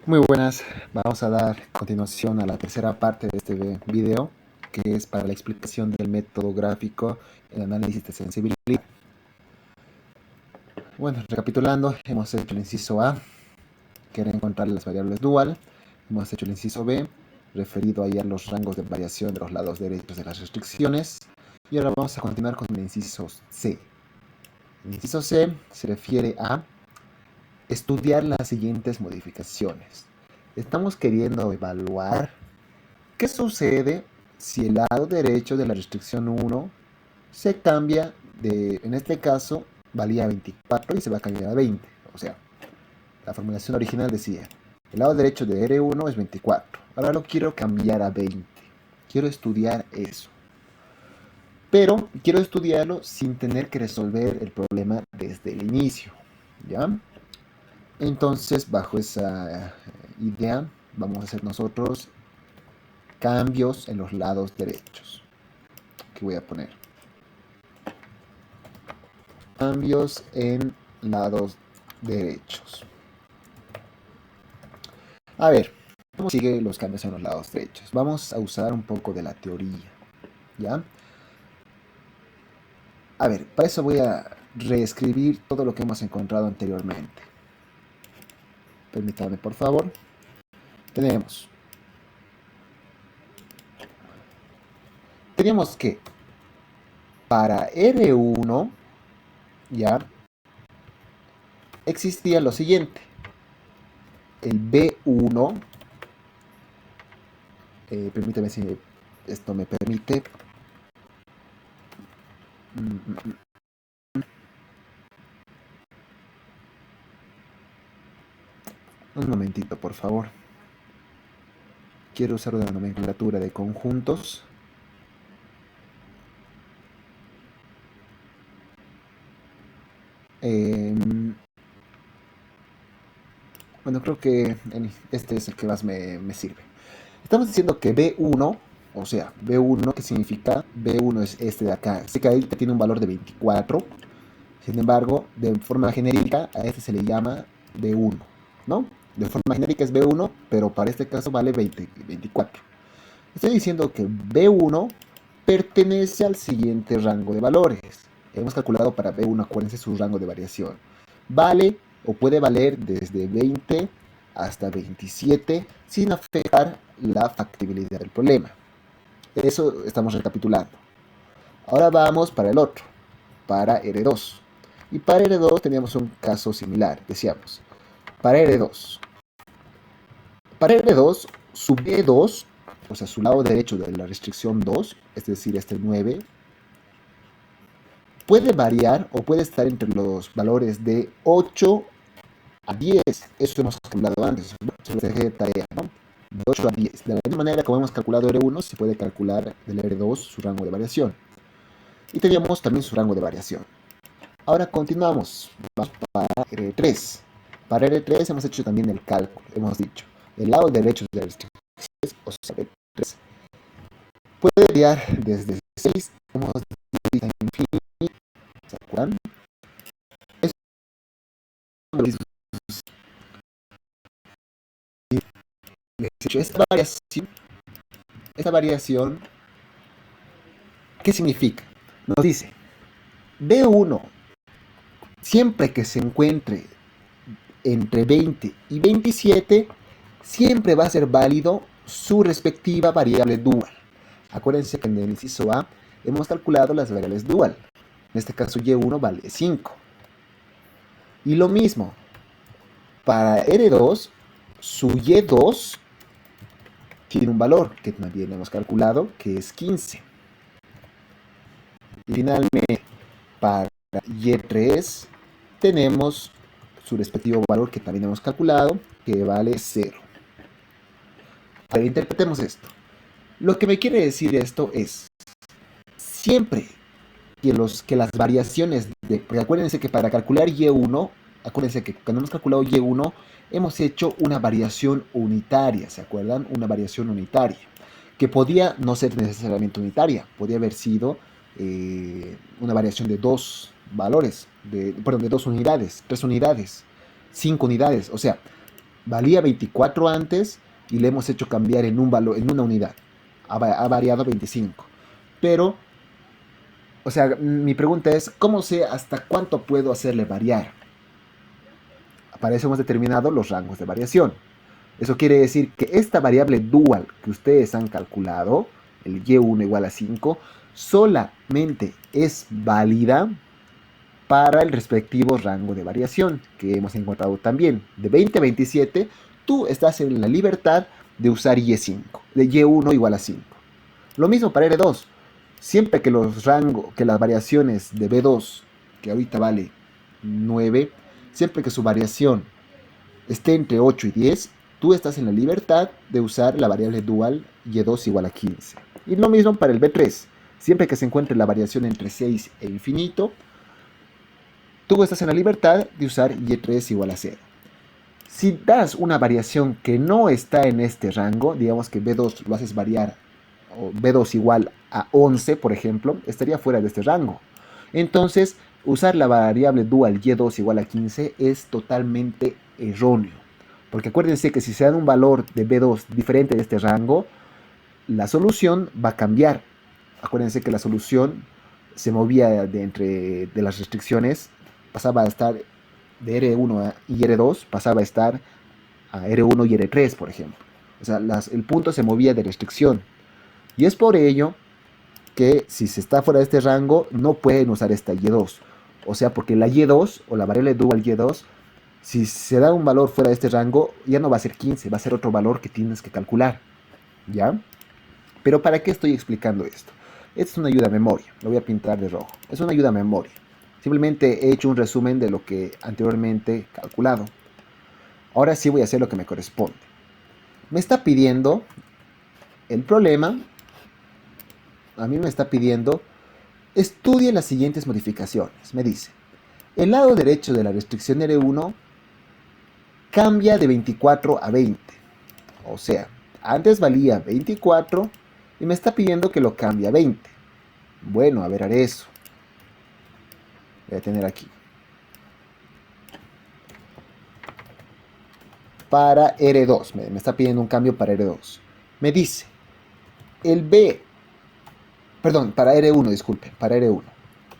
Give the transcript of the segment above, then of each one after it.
Muy buenas, vamos a dar continuación a la tercera parte de este video, que es para la explicación del método gráfico en análisis de sensibilidad. Bueno, recapitulando, hemos hecho el inciso A, que era encontrar las variables dual. Hemos hecho el inciso B, referido ahí a los rangos de variación de los lados derechos de las restricciones. Y ahora vamos a continuar con el inciso C. El inciso C se refiere a estudiar las siguientes modificaciones. Estamos queriendo evaluar qué sucede si el lado derecho de la restricción 1 se cambia de, en este caso, valía 24 y se va a cambiar a 20. O sea, la formulación original decía, el lado derecho de R1 es 24. Ahora lo quiero cambiar a 20. Quiero estudiar eso. Pero quiero estudiarlo sin tener que resolver el problema desde el inicio. ¿Ya? Entonces, bajo esa idea, vamos a hacer nosotros cambios en los lados derechos. ¿Qué voy a poner? Cambios en lados derechos. A ver, ¿cómo sigue los cambios en los lados derechos? Vamos a usar un poco de la teoría, ¿ya? A ver, para eso voy a reescribir todo lo que hemos encontrado anteriormente. Permítanme, por favor. Teníamos que para R1, ya, existía lo siguiente. El B1, permítame si esto me permite. Un momentito, por favor. Quiero usar una nomenclatura de conjuntos. Bueno, creo que este es el que más me sirve. Estamos diciendo que B1, o sea, B1, ¿qué significa? B1 es este de acá. Este que ahí tiene un valor de 24. Sin embargo, de forma genérica, a este se le llama B1, ¿no? De forma genérica es B1, pero para este caso vale 24. Estoy diciendo que B1 pertenece al siguiente rango de valores. Hemos calculado para B1, acuérdense su rango de variación. Vale o puede valer desde 20 hasta 27 sin afectar la factibilidad del problema. Eso estamos recapitulando. Ahora vamos para el otro, para R2. Y para R2 teníamos un caso similar, decíamos. Para R2. Para R2, su B2, o sea, su lado derecho de la restricción 2, es decir, este 9, puede variar o puede estar entre los valores de 8 a 10. Eso hemos calculado antes, de tarea, ¿no? De 8 a 10. De la misma manera como hemos calculado R1, se puede calcular del R2 su rango de variación. Y teníamos también su rango de variación. Ahora continuamos. Vamos para R3. Para R3 hemos hecho también el cálculo. Hemos dicho, el lado derecho de la restricción, o sea, R3, puede variar desde 6, hemos dicho, a infinito. ¿Se acuerdan? Esta variación, ¿qué significa? Nos dice, B1, siempre que se encuentre entre 20 y 27, siempre va a ser válido su respectiva variable dual. Acuérdense que en el inciso A hemos calculado las variables dual. En este caso Y1 vale 5. Y lo mismo, para R2, su Y2 tiene un valor que también hemos calculado, que es 15. Y finalmente, para Y3 tenemos su respectivo valor que también hemos calculado, que vale 0. A ver, interpretemos esto. Lo que me quiere decir esto es, siempre que las variaciones, porque acuérdense que para calcular Y1, acuérdense que cuando hemos calculado Y1, hemos hecho una variación unitaria, ¿se acuerdan? Una variación unitaria, que podía no ser necesariamente unitaria, podía haber sido una variación de dos valores, de 2 unidades, 3 unidades, 5 unidades, o sea, valía 24 antes y le hemos hecho cambiar en un valor, en una unidad. Ha variado 25. Pero, o sea, mi pregunta es, ¿cómo sé hasta cuánto puedo hacerle variar? Para eso hemos determinado los rangos de variación. Eso quiere decir que esta variable dual que ustedes han calculado, el y1 igual a 5, solamente es válida para el respectivo rango de variación que hemos encontrado también. De 20 a 27, tú estás en la libertad de usar y5, de y1 igual a 5. Lo mismo para R2. Siempre que que las variaciones de B2, que ahorita vale 9, siempre que su variación esté entre 8 y 10, tú estás en la libertad de usar la variable dual y2 igual a 15. Y lo mismo para el B3. Siempre que se encuentre la variación entre 6 e infinito, tú estás en la libertad de usar y3 igual a 0. Si das una variación que no está en este rango, digamos que B2 lo haces variar, o B2 igual a 11, por ejemplo, estaría fuera de este rango. Entonces, usar la variable dual y2 igual a 15 es totalmente erróneo. Porque acuérdense que si se da un valor de B2 diferente de este rango, la solución va a cambiar. Acuérdense que la solución se movía de las restricciones, pasaba a estar de R1 y R2, pasaba a estar a R1 y R3, por ejemplo. O sea, el punto se movía de restricción. Y es por ello que si se está fuera de este rango, no pueden usar esta Y2. O sea, porque la Y2 o la variable dual Y2, si se da un valor fuera de este rango, ya no va a ser 15, va a ser otro valor que tienes que calcular. ¿Ya? Pero ¿para qué estoy explicando esto? Esta es una ayuda a memoria, lo voy a pintar de rojo. Es una ayuda a memoria. Simplemente he hecho un resumen de lo que anteriormente he calculado. Ahora sí voy a hacer lo que me corresponde. Me está pidiendo el problema, a mí me está pidiendo, estudie las siguientes modificaciones. Me dice, el lado derecho de la restricción R1 cambia de 24 a 20. O sea, antes valía 24 y me está pidiendo que lo cambie a 20. Bueno, a ver, haré eso. Voy a tener aquí. Para R2, me está pidiendo un cambio para R2. Me dice, el B, perdón, para R1, disculpen, para R1.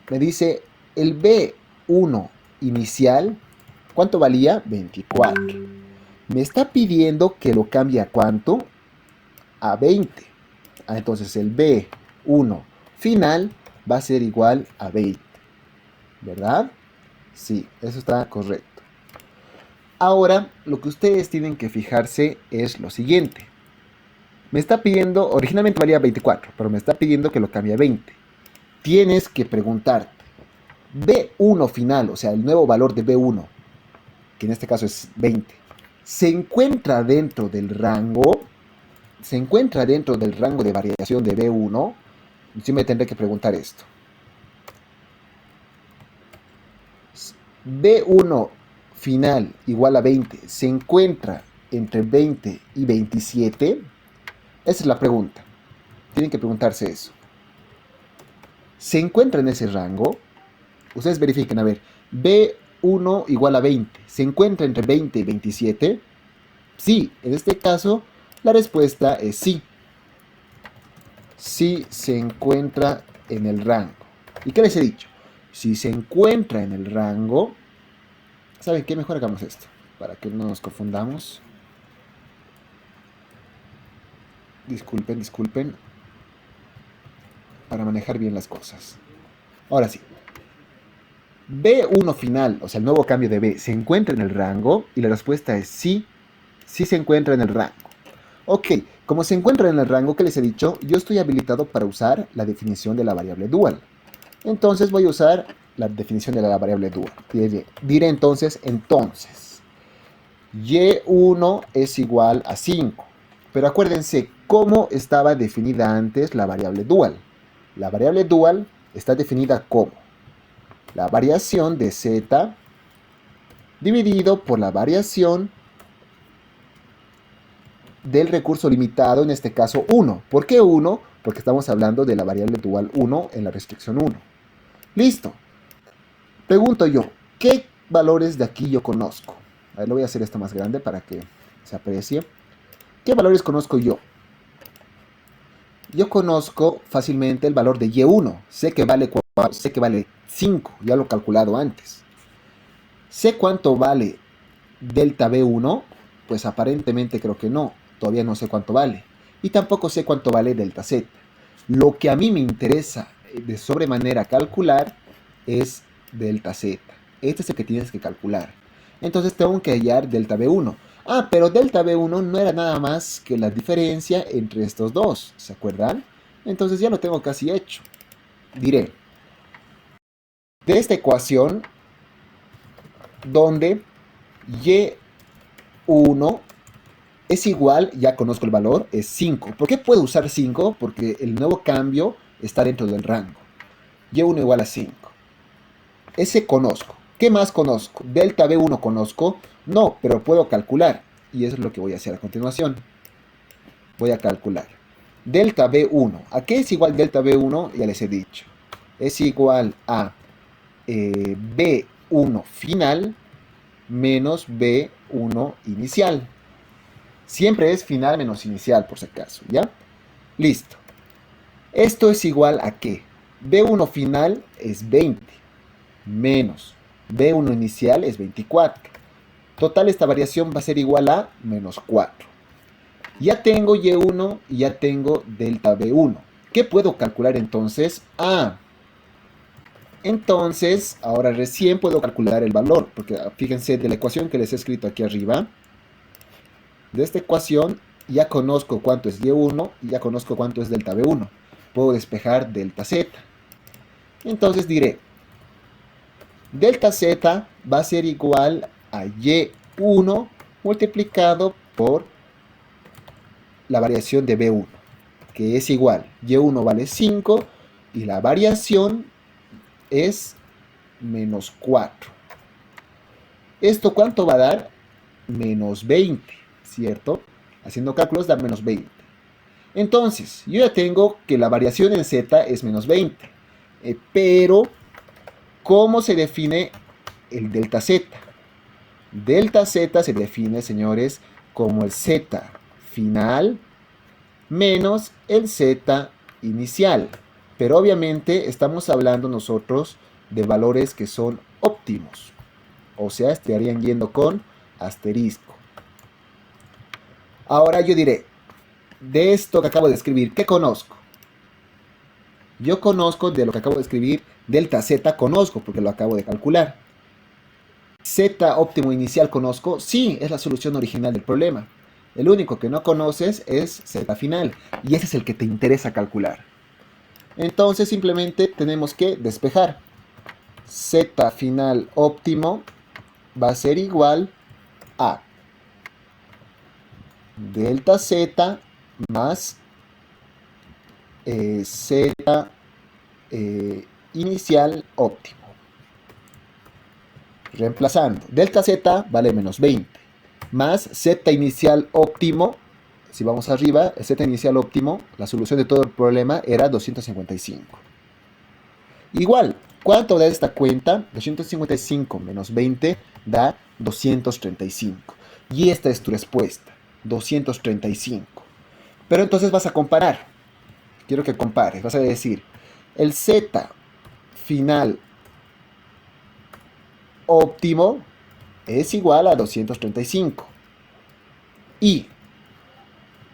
Me dice, el B1 inicial, ¿cuánto valía? 24. Me está pidiendo que lo cambie a ¿cuánto? A 20. Entonces el B1 final va a ser igual a 20. ¿Verdad? Sí, eso está correcto. Ahora, lo que ustedes tienen que fijarse es lo siguiente. Me está pidiendo, originalmente valía 24, pero me está pidiendo que lo cambie a 20. Tienes que preguntarte, B1 final, o sea, el nuevo valor de B1, que en este caso es 20, ¿se encuentra dentro del rango? ¿Se encuentra dentro del rango de variación de B1? Sí me tendré que preguntar esto. B1 final igual a 20, ¿se encuentra entre 20 y 27? Esa es la pregunta. Tienen que preguntarse eso. ¿Se encuentra en ese rango? Ustedes verifiquen, a ver, B1 igual a 20, ¿se encuentra entre 20 y 27? Sí, en este caso la respuesta es sí. Sí se encuentra en el rango. ¿Y qué les he dicho? Si se encuentra en el rango, ¿saben qué? Mejor hagamos esto, para que no nos confundamos. Disculpen, para manejar bien las cosas. Ahora sí. B1 final, o sea, el nuevo cambio de B, ¿se encuentra en el rango? Y la respuesta es sí, sí se encuentra en el rango. Ok, como se encuentra en el rango que les he dicho, yo estoy habilitado para usar la definición de la variable dual. Entonces voy a usar la definición de la variable dual. Diré entonces, y1 es igual a 5. Pero acuérdense cómo estaba definida antes la variable dual. La variable dual está definida como la variación de z dividido por la variación del recurso limitado, en este caso 1. ¿Por qué 1? Porque estamos hablando de la variable dual 1 en la restricción 1. Listo. Pregunto yo, ¿qué valores de aquí yo conozco? A ver, lo voy a hacer esto más grande para que se aprecie. ¿Qué valores conozco yo? Yo conozco fácilmente el valor de Y1. Sé que vale 4, sé que vale 5. Ya lo he calculado antes. ¿Sé cuánto vale delta B1? Pues aparentemente creo que no. Todavía no sé cuánto vale. Y tampoco sé cuánto vale delta Z. Lo que a mí me interesa de sobremanera calcular es delta Z. Este es el que tienes que calcular. Entonces tengo que hallar delta B1. Ah, pero delta B1 no era nada más que la diferencia entre estos dos. ¿Se acuerdan? Entonces ya lo tengo casi hecho. Diré, de esta ecuación, donde Y1 es igual, ya conozco el valor, es 5. ¿Por qué puedo usar 5? Porque el nuevo cambio está dentro del rango. Y1 igual a 5. Ese conozco. ¿Qué más conozco? ¿Delta B1 conozco? No, pero puedo calcular. Y eso es lo que voy a hacer a continuación. Voy a calcular. Delta B1. ¿A qué es igual delta B1? Ya les he dicho. Es igual a B1 final menos B1 inicial. Siempre es final menos inicial, por si acaso, ¿ya? Listo. Esto es igual a ¿qué? B1 final es 20 menos B1 inicial es 24. Total, esta variación va a ser igual a menos 4. Ya tengo Y1 y ya tengo delta B1. ¿Qué puedo calcular entonces? Entonces, ahora recién puedo calcular el valor, porque fíjense de la ecuación que les he escrito aquí arriba. De esta ecuación ya conozco cuánto es Y1 y ya conozco cuánto es delta B1. Puedo despejar delta Z. Entonces diré, delta Z va a ser igual a Y1 multiplicado por la variación de B1, que es igual. Y1 vale 5 y la variación es menos 4. ¿Esto cuánto va a dar? Menos 20, ¿cierto? Haciendo cálculos da menos 20. Entonces, yo ya tengo que la variación en Z es menos 20. Pero, ¿cómo se define el delta Z? Delta Z se define, señores, como el Z final menos el Z inicial. Pero obviamente estamos hablando nosotros de valores que son óptimos. O sea, estarían yendo con asterisco. Ahora yo diré, de esto que acabo de escribir, ¿qué conozco? Yo conozco de lo que acabo de escribir, delta Z conozco porque lo acabo de calcular. Z óptimo inicial conozco, sí, es la solución original del problema. El único que no conoces es Z final y ese es el que te interesa calcular. Entonces simplemente tenemos que despejar. Z final óptimo va a ser igual a delta Z más Z inicial óptimo. Reemplazando, delta Z vale menos 20, más Z inicial óptimo, si vamos arriba, el Z inicial óptimo, la solución de todo el problema era 255. Igual, ¿cuánto da esta cuenta? 255 menos 20 da 235. Y esta es tu respuesta, 235. Pero entonces vas a comparar. Quiero que compares. Vas a decir, el Z final óptimo es igual a 235. Y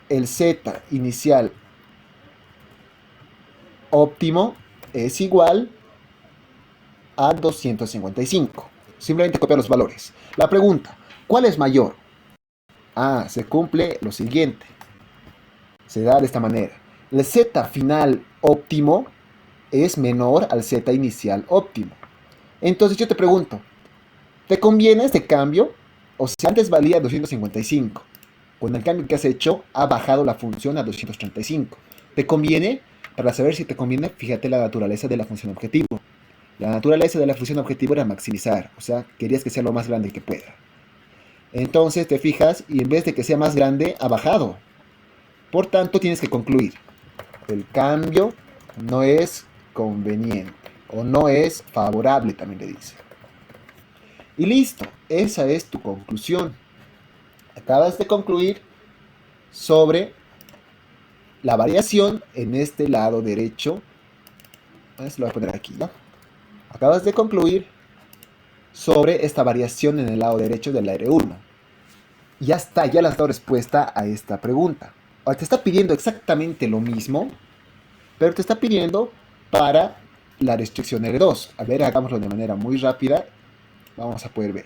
el Z inicial óptimo es igual a 255. Simplemente copiar los valores. La pregunta, ¿cuál es mayor? Se cumple lo siguiente. Se da de esta manera. El Z final óptimo es menor al Z inicial óptimo. Entonces yo te pregunto, ¿te conviene este cambio? O sea, antes valía 255. Con el cambio que has hecho, ha bajado la función a 235. ¿Te conviene? Para saber si te conviene, fíjate la naturaleza de la función objetivo. La naturaleza de la función objetivo era maximizar, o sea, querías que sea lo más grande que pueda. Entonces te fijas y en vez de que sea más grande, ha bajado. Por tanto, tienes que concluir. El cambio no es conveniente o no es favorable, también le dice. Y listo, esa es tu conclusión. Acabas de concluir sobre la variación en este lado derecho. A ver si lo voy a poner aquí, ¿no? Acabas de concluir sobre esta variación en el lado derecho del aire 1. Ya está, ya le has dado respuesta a esta pregunta. Ahora te está pidiendo exactamente lo mismo, pero te está pidiendo para la restricción R2. A ver, hagámoslo de manera muy rápida. Vamos a poder ver.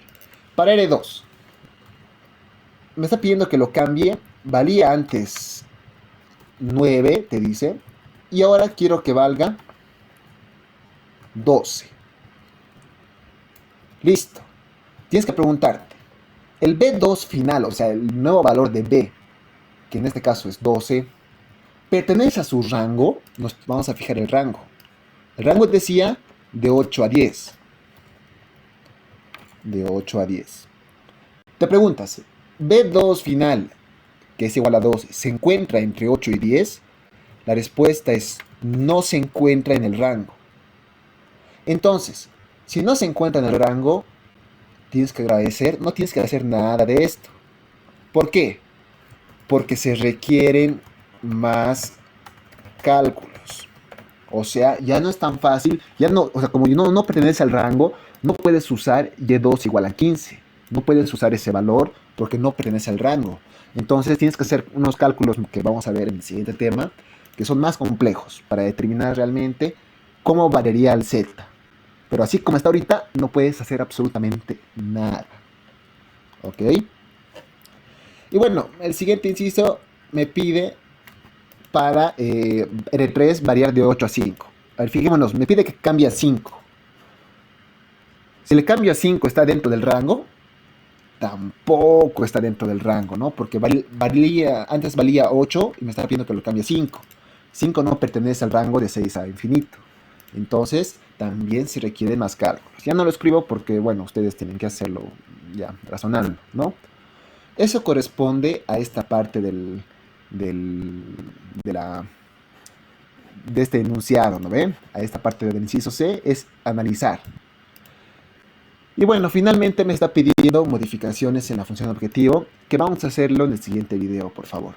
Para R2, me está pidiendo que lo cambie. Valía antes 9, te dice. Y ahora quiero que valga 12. Listo. Tienes que preguntarte, el B2 final, o sea, el nuevo valor de B, que en este caso es 12, pertenece a su rango. Nos vamos a fijar el rango. El rango decía de 8 a 10. De 8 a 10. Te preguntas, B2 final, que es igual a 12, ¿se encuentra entre 8 y 10? La respuesta es no se encuentra en el rango. Entonces, si no se encuentra en el rango, tienes que agradecer, no tienes que hacer nada de esto. ¿Por qué? Porque se requieren más cálculos. O sea, ya no es tan fácil, ya no, o sea, como no pertenece al rango, no puedes usar y2 igual a 15. No puedes usar ese valor porque no pertenece al rango. Entonces tienes que hacer unos cálculos que vamos a ver en el siguiente tema, que son más complejos para determinar realmente cómo variaría el z. Pero así como está ahorita, no puedes hacer absolutamente nada. ¿Ok? Y bueno, el siguiente inciso me pide para R3 variar de 8 a 5. A ver, fijémonos, me pide que cambie a 5. Si le cambio a 5, ¿está dentro del rango? Tampoco está dentro del rango, ¿no? Porque antes valía 8 y me está pidiendo que lo cambie a 5. 5 no pertenece al rango de 6 a infinito. Entonces, también se requieren más cálculos. Ya no lo escribo porque, bueno, ustedes tienen que hacerlo ya razonando, ¿no? Eso corresponde a esta parte de este enunciado, ¿no ven? A esta parte del inciso C es analizar. Y bueno, finalmente me está pidiendo modificaciones en la función objetivo, que vamos a hacerlo en el siguiente video, por favor.